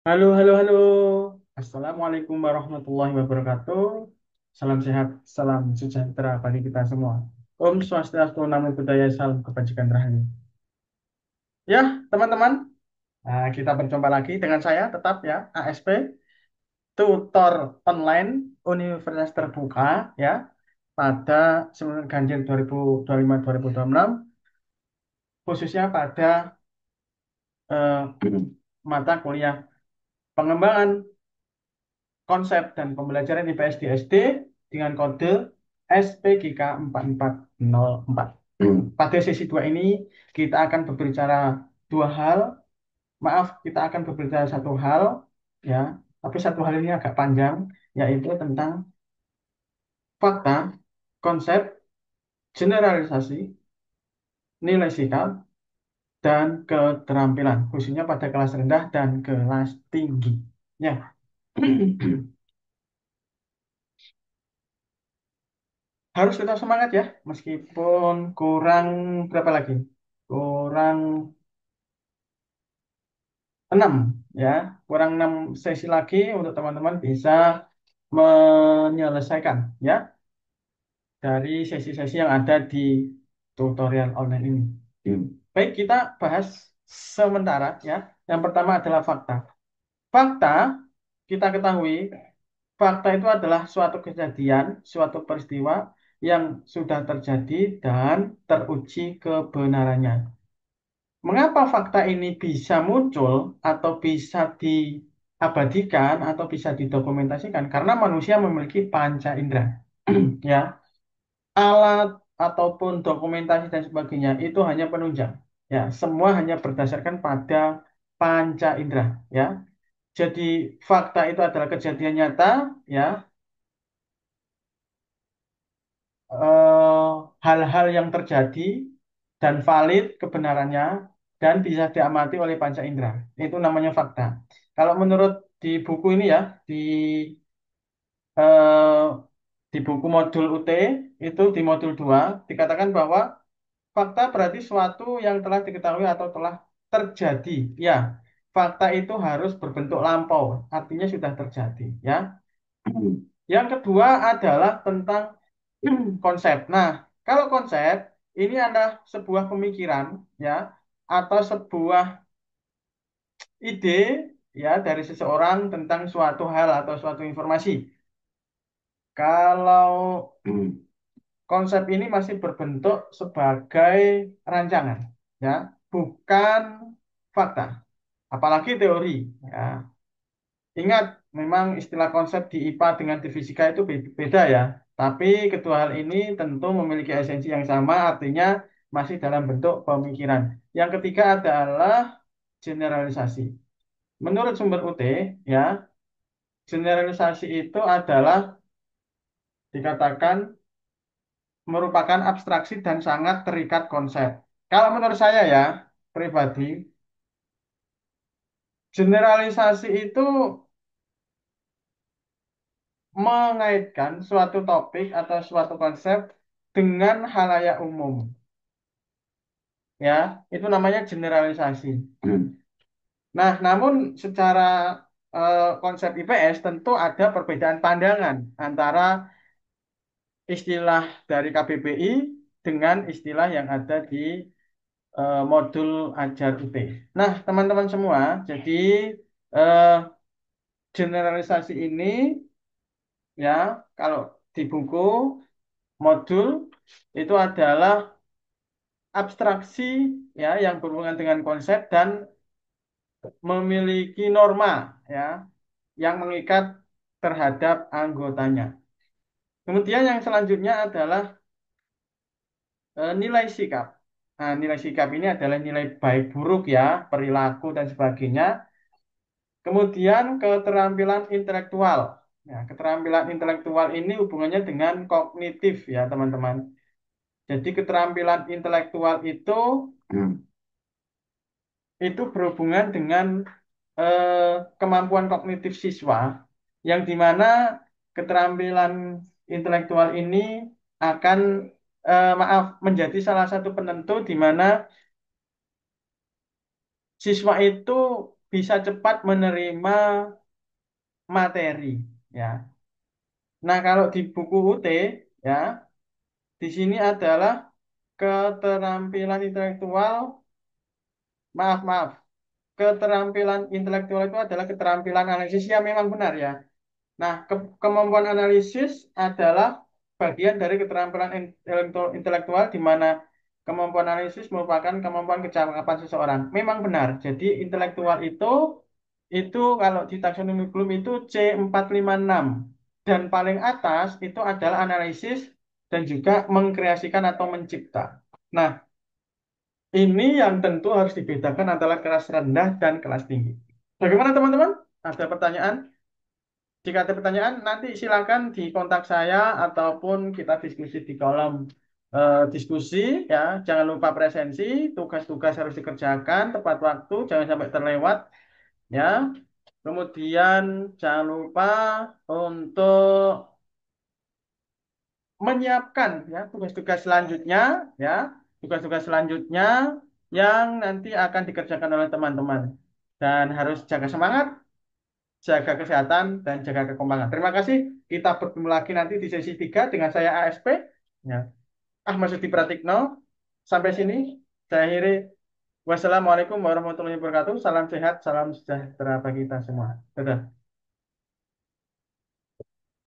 Halo, halo, halo. Assalamualaikum warahmatullahi wabarakatuh. Salam sehat, salam sejahtera bagi kita semua. Om Swastiastu, Namo Buddhaya, salam kebajikan rahayu. Ya, teman-teman, kita berjumpa lagi dengan saya tetap ya, ASP, tutor online Universitas Terbuka ya, pada semester ganjil 2025-2026, khususnya pada eh, mata kuliah pengembangan konsep dan pembelajaran IPS di SD dengan kode SPGK 4404. Pada sesi 2 ini kita akan berbicara dua hal. Maaf, kita akan berbicara satu hal ya, tapi satu hal ini agak panjang, yaitu tentang fakta, konsep, generalisasi, nilai sikap, dan keterampilan, khususnya pada kelas rendah dan kelas tinggi. Ya. Harus tetap semangat ya, meskipun kurang berapa lagi? Kurang 6 ya, kurang 6 sesi lagi untuk teman-teman bisa menyelesaikan ya dari sesi-sesi yang ada di tutorial online ini. Baik, kita bahas sementara ya. Yang pertama adalah fakta. Fakta, kita ketahui, fakta itu adalah suatu kejadian, suatu peristiwa yang sudah terjadi dan teruji kebenarannya. Mengapa fakta ini bisa muncul atau bisa diabadikan atau bisa didokumentasikan? Karena manusia memiliki panca indera. Ya, alat ataupun dokumentasi dan sebagainya itu hanya penunjang. Ya, semua hanya berdasarkan pada panca indera. Ya, jadi fakta itu adalah kejadian nyata. Ya, hal-hal yang terjadi dan valid kebenarannya dan bisa diamati oleh panca indera. Itu namanya fakta. Kalau menurut di buku ini ya, eh, di buku modul UT itu di modul 2 dikatakan bahwa fakta berarti suatu yang telah diketahui atau telah terjadi. Ya, fakta itu harus berbentuk lampau, artinya sudah terjadi, ya. Yang kedua adalah tentang konsep. Nah, kalau konsep ini adalah sebuah pemikiran ya atau sebuah ide ya dari seseorang tentang suatu hal atau suatu informasi. Kalau konsep ini masih berbentuk sebagai rancangan ya, bukan fakta, apalagi teori ya. Ingat, memang istilah konsep di IPA dengan di fisika itu beda ya. Tapi kedua hal ini tentu memiliki esensi yang sama, artinya masih dalam bentuk pemikiran. Yang ketiga adalah generalisasi. Menurut sumber UT, ya, generalisasi itu adalah dikatakan merupakan abstraksi dan sangat terikat konsep. Kalau menurut saya ya, pribadi, generalisasi itu mengaitkan suatu topik atau suatu konsep dengan halayak umum. Ya, itu namanya generalisasi. Nah, namun secara konsep IPS tentu ada perbedaan pandangan antara istilah dari KBBI dengan istilah yang ada di modul ajar UT. Nah, teman-teman semua, jadi eh, generalisasi ini ya kalau di buku modul itu adalah abstraksi ya yang berhubungan dengan konsep dan memiliki norma ya yang mengikat terhadap anggotanya. Kemudian yang selanjutnya adalah nilai sikap. Nah, nilai sikap ini adalah nilai baik buruk ya, perilaku dan sebagainya. Kemudian keterampilan intelektual. Ya, keterampilan intelektual ini hubungannya dengan kognitif ya, teman-teman. Jadi keterampilan intelektual itu berhubungan dengan kemampuan kognitif siswa yang dimana keterampilan intelektual ini akan maaf menjadi salah satu penentu di mana siswa itu bisa cepat menerima materi, ya. Nah, kalau di buku UT, ya, di sini adalah keterampilan intelektual, maaf, maaf, keterampilan intelektual itu adalah keterampilan analisis yang memang benar, ya. Nah, kemampuan analisis adalah bagian dari keterampilan intelektual di mana kemampuan analisis merupakan kemampuan kecakapan seseorang. Memang benar. Jadi intelektual itu kalau di taksonomi Bloom itu C456 dan paling atas itu adalah analisis dan juga mengkreasikan atau mencipta. Nah, ini yang tentu harus dibedakan antara kelas rendah dan kelas tinggi. Bagaimana teman-teman? Ada pertanyaan? Jika ada pertanyaan, nanti silakan di kontak saya ataupun kita diskusi di kolom diskusi ya. Jangan lupa presensi, tugas-tugas harus dikerjakan tepat waktu, jangan sampai terlewat ya. Kemudian jangan lupa untuk menyiapkan ya tugas-tugas selanjutnya ya, tugas-tugas selanjutnya yang nanti akan dikerjakan oleh teman-teman. Dan harus jaga semangat, jaga kesehatan, dan jaga kekompakan. Terima kasih. Kita bertemu lagi nanti di sesi 3 dengan saya ASP. Ya. Ahmad Sudi Pratikno. Sampai sini saya akhiri. Wassalamualaikum warahmatullahi wabarakatuh. Salam sehat, salam sejahtera bagi kita semua. Dadah.